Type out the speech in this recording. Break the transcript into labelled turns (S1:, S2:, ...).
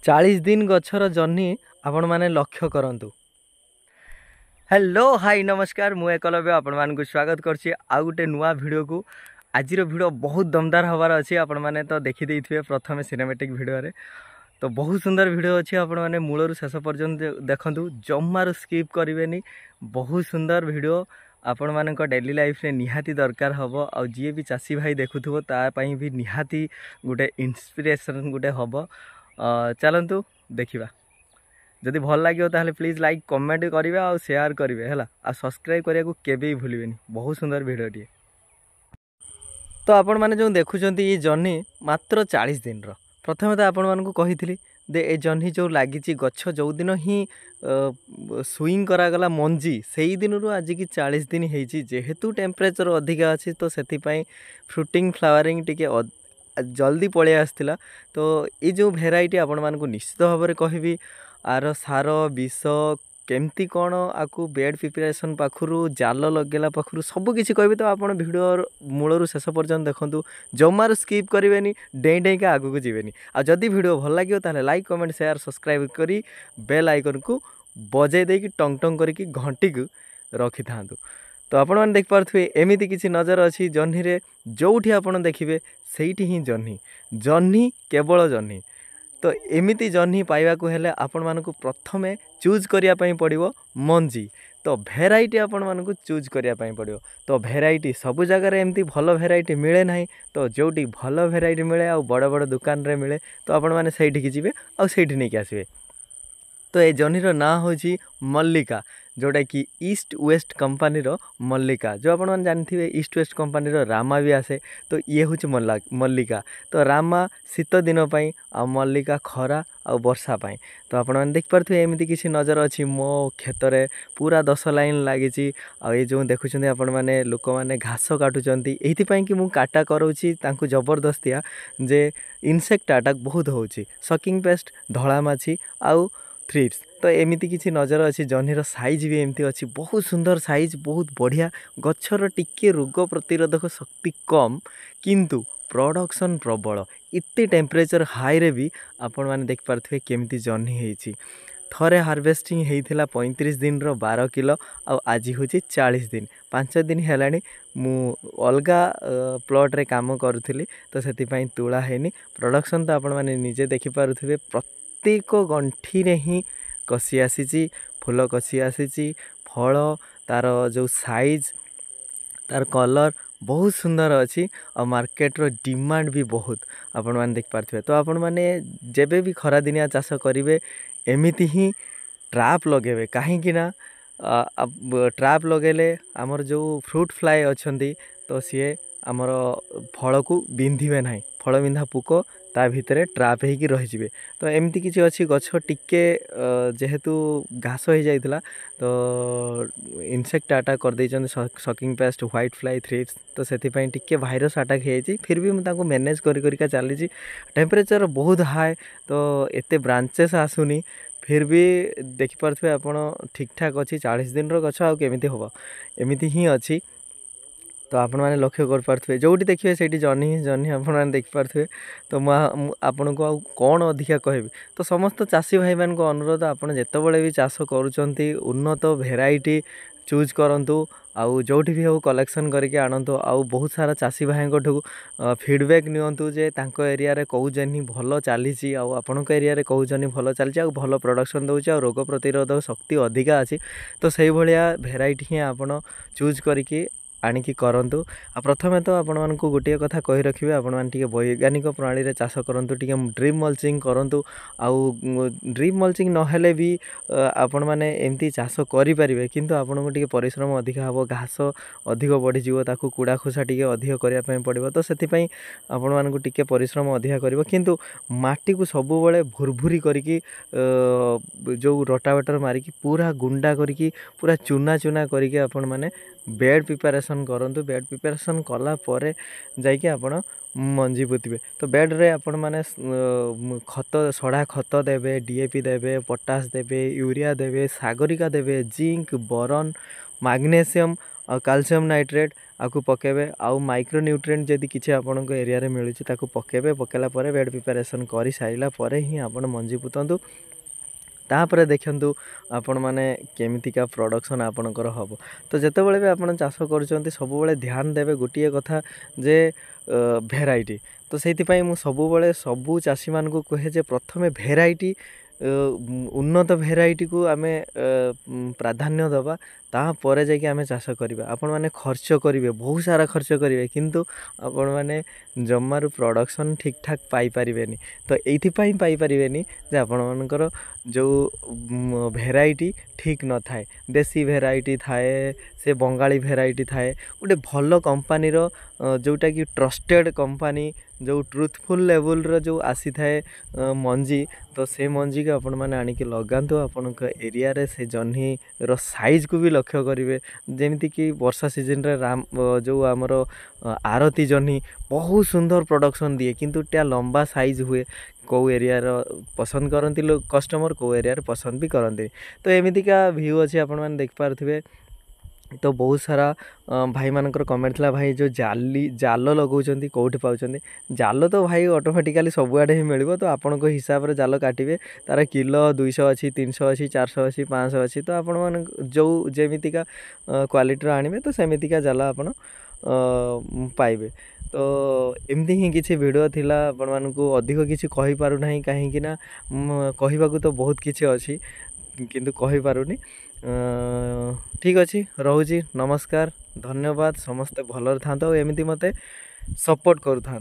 S1: 40 दिन गछर जर्नी आपण माने लक्ष्य करंतु। हेलो हाय नमस्कार मु एकलव्य आपण मान स्वागत करछि आ गुटे नुआ वीडियो को। आज वीडियो बहुत दमदार हबार अछि। आपण माने तो देखि देइथिबे प्रथमे सिनेमैटिक वीडियो रे, तो बहुत सुंदर वीडियो अछि। आपण माने मूलरु शेष पर्यंत देखंतु, जम्मारु स्किप करिवेनी। बहुत सुंदर वीडियो आपण मानक डेली लाइफ रे निहाती दरकार हबो। आ जे भी चासी भाई देखुथबो ता पई भी निहाती गुटे इंस्पिरेशन गुटे हबो। चलंतु देखिबा। जदि भल लगे ताहले प्लीज लाइक कमेंट करेंगे और शेयर करेंगे है आ सब्सक्राइब करने को केबे भी भूलिबेनी। बहुत सुंदर वीडियोटी। तो आपण माने जो देखुचंती ये जर्नी मात्र 40 दिन रो। प्रथमे तो आपण मानकु कहिथिली दे ए जर्नी जो लागिची गच्छ जो दिन ही स्विंग करागला मंजी सेही दिन रो आज की 40 दिन हेची। जेहेतु टेम्परेचर अधिका अछि तो सेति पई फ्रूटिंग फ्लावरिंग टिके जल्दी पळे आस्तिला। तो ये जो भेराइटी आपण मानकु निश्चित भाव में कहबी आर सार विष केमती कौन आपको बेड प्रिपरेशन पाखु जाल लगेला पाखु सबकि कहबी। तो आप भिडियो मूलर शेष पर्यंत देखूँ, जमार स्किप करेंगे, डेई डेईका आगू को जीवेनी। आ जदि वीडियो भल लगे ताहले लाइक कमेंट शेयर सब्सक्राइब करी बेल आइकन को बजाई देकी टंग टंग करके घंटी को रखी था। तो आपण मैंने देख पारे एमती किसी नजर अच्छी जर्नी रे, जोठी आपण देखिए सेठी ही जर्नी जर्नी केवल जर्नी। तो एमिती जर्नी पाइबा को हेले आपण मानकु प्रथमे चूज करिया पई पड़िबो मंजी। तो भेराइटी आपण मानकु चूज करिया पई पड़िबो। तो भेराइटी सबु जगह रे एमती भलो भेराइटी मिले नाही। तो जोटी भलो भेराइटी मिले आ बड़ बड़ दुकान रे मिले तो आपण माने सेठी की जिवे आ सेठी नै के आसीबे। तो ये जर्नी रो ना होची मल्लिका, जोटा कि ईस्ट वेस्ट कंपनी रो मल्लिका। जो आपण जानथिबे ईस्ट वेस्ट कंपनी रो रामा भी आसे। तो ये होची मल्लिका। तो रामा शीत दिन पई आ मल्लिका खरा आ वर्षा पई। तो आपण माने देख पारथि एमिति किसी नजर अछि मो खेत रे पूरा 10 लाइन लागिची। आ ये जो देखुछन्ती आपण माने लोक माने घास काटुचंती एथि पई कि मु काटा करौची तांकु जबरदस्तिया जे इनसेक्ट अटैक बहुत होची, सकिंग पेस्ट, धळा माछी आउ थ्रिप्स। तो एमिति किसी नजर अच्छी जर्नी साइज भी एमती अच्छी, बहुत सुंदर साइज, बहुत बढ़िया। गच्छर टिके रोग प्रतिरोधक शक्ति कम किंतु प्रोडक्शन प्रबल। इतने टेम्परेचर हाई रे भी आपण माने देख पारथिबे केमती जर्नी हेची। थरे हार्वेस्टिंग हेइथिला 35 दिन रो 12 किलो आ आज होची 40 दिन। 5 दिन हेलानी मु अलगा प्लॉट रे काम करूथिली तो सेति पई तुळा हेनी। प्रोडक्शन तो आपण माने निजे देखि पारुथिबे प्रत्येक गंठी रे ही कसी आसीची, फूल कसी आसीची, फल तार जो साइज तार कलर बहुत सुंदर अच्छी। और मार्केट रो डिमांड भी बहुत आपण माने देख पारथिबे। तो आपण माने जेबे भी खरा दिनिया चाष करिवे एमिति ही ट्रैप लगेबे, काहेकि ना ट्रैप लगेले आमर जो फ्रूट फ्लाई अछंती तो सीए आमर फल को बिंधिबे नाही, फल बिंधा पुको ता भितरे ट्रैप हेकी रहि जिवे। तो एमती किछि अछि गछ टिके जेहेतु घास हो जाइतिला तो इनसेक्ट अटैक कर दैछन, sucking pest, white fly, thrips. तो सेति पई टिके वायरस अटैक हे जाइछि। फिर भी मु ताको मैनेज करि करिका चलीछि। टेम्परेचर बहुत हाई तो एते ब्रांचेस आसुनी, फिर भी देखि पारथिबे आपण ठीक ठाक अछि। 40 दिन रो गछ आ केमिति होबो एमिति ही अछि। तो आपण मैंने लक्ष्य कर पारे जो देखिए से जर्नी आपण मैंने देख पारे। तो आपन को कौन अधिका कहबी, तो समस्त चाषी भाई मान को अनुरोध आपन जितेबाला भी चाष करुँच उन्नत भेराइटी चूज करंतु आउ जोठी भी हो कलेक्शन करके आणतु। आउ बहुत सारा चाषी भाई फीडबैक नियंतु जे तांको एरिया रे कहू जनी भल चली आउ आपनक एरिया रे कहू जनी भल चली आउ भल प्रोडक्शन दउछि आउ रोग प्रतिरोधक शक्ति अधिका अछि। तो सही भलिया भेराइटी ही आपन चूज करके आनिकी करंतु। आ प्रथमे तो आपण मानकु गोटे कथा कहि रखिबे, आपण मान टिके वैज्ञानिक प्रणाली रे चाष करंतु, टिके ड्रिप मल्चिंग करंतु। आउ ड्रिप मल्चिंग न हेले भी आपण माने एमती चाष करि परिबे, किंतु आपण को टिके परिश्रम अधिका हबो, घास अधिक बढ़ी जिवो, ताकू कुड़ा खुसा टिके अधिक करिया पय पड़िबो। तो सेति पय आपण मानकु टिके परिश्रम अधिका करिवो, किंतु माटी को सब बेले भुरभुरी करिकी जो रोटावेटर मारिकी पूरा गुंडा करिकी पूरा चूना चूना करिकी आपण माने बेड प्रिपरेशन करंतु। बेड प्रिपरेशन कला परे जाइके आपण मंजी पोतिबे। तो बेड रे आपण माने खत सड़ा खत देबे, डीएपी देबे, पोटास देबे, यूरिया देबे, सागरिका देबे, जिंक, बोरन, मैग्नीशियम और कैल्शियम नाइट्रेट आपको पकेबे आउ माइक्रो न्यूट्रिएंट जदि किसी आपन एरिया रे मिलुछि ताकू पकेबे पकेला परे बेड प्रिपरेशन कर सारा पर ही आपन मंजी पुतंतु तापर देखंतु आपण माने केमितिका प्रोडक्शन आपणकर हम तो जितेबाला भी आप चाष कर सब ध्यान देवे गोटे कथा जे भेराइटी तो से मुझे सबू चाषी मान को कहे जे प्रथमे भेराइटी उन्नत भेराइटी को आम प्राधान्य दबा तापर जाकि आम चाष करवा आपण मैंने खर्च करेंगे बहुत सारा खर्च करेंगे किंतु आपण मैंने जमारू प्रोडक्शन ठीक ठाक पाई पारिबेनी तो ये पाई पारिबेनी जे आपण मानकर जो भेराइटी ठीक न थाए देसी भेराइटी थाए से बंगाली भेराइटी थाए गोटे भल कंपनी जोटा कि ट्रस्टेड कंपनी जो ट्रुथफुल लेवल रो जो आसी थाए मंजी तो से मंजी के आपण मैंने आणिक लगातु आपण एरिया रे से जह्नी रो साइज को भी लक्ष्य करेंगे जमीती कि वर्षा सीजन रे राम जो आमर आरती जह्नी बहुत सुंदर प्रोडक्शन दिए किंतु टा लंबा साइज हुए कौ एरिया पसंद करती लोग कस्टमर कौ एरिया पसंद भी करती तो एमतीका व्यू अच्छे आपण मैंने देखिपारे तो बहुत सारा भाई मानकर कमेंट था भाई जो जाल लगौंट कौटी पाँच जाल तो भाई ऑटोमेटिकली सबुआडे ही मिल तो आपण हिसाब से जाल काटे तार किलो 200 अच्छी 300 अच्छी 400 अच्छी 500 अच्छी तो आपण मान जो जमीतिका क्वालिटी आने तो सेमितिका जाल आपण पाइबे तो एमती ही किसी वीडियो थिला आपण मानकु अधिक किसी कहि पारु नाही काहेकि ना कहबाकू तो बहुत किसी अच्छी किंतु कहि पारुनी ठीक अच्छे रोची नमस्कार धन्यवाद समस्ते भलर था एमती मते सपोर्ट करू था।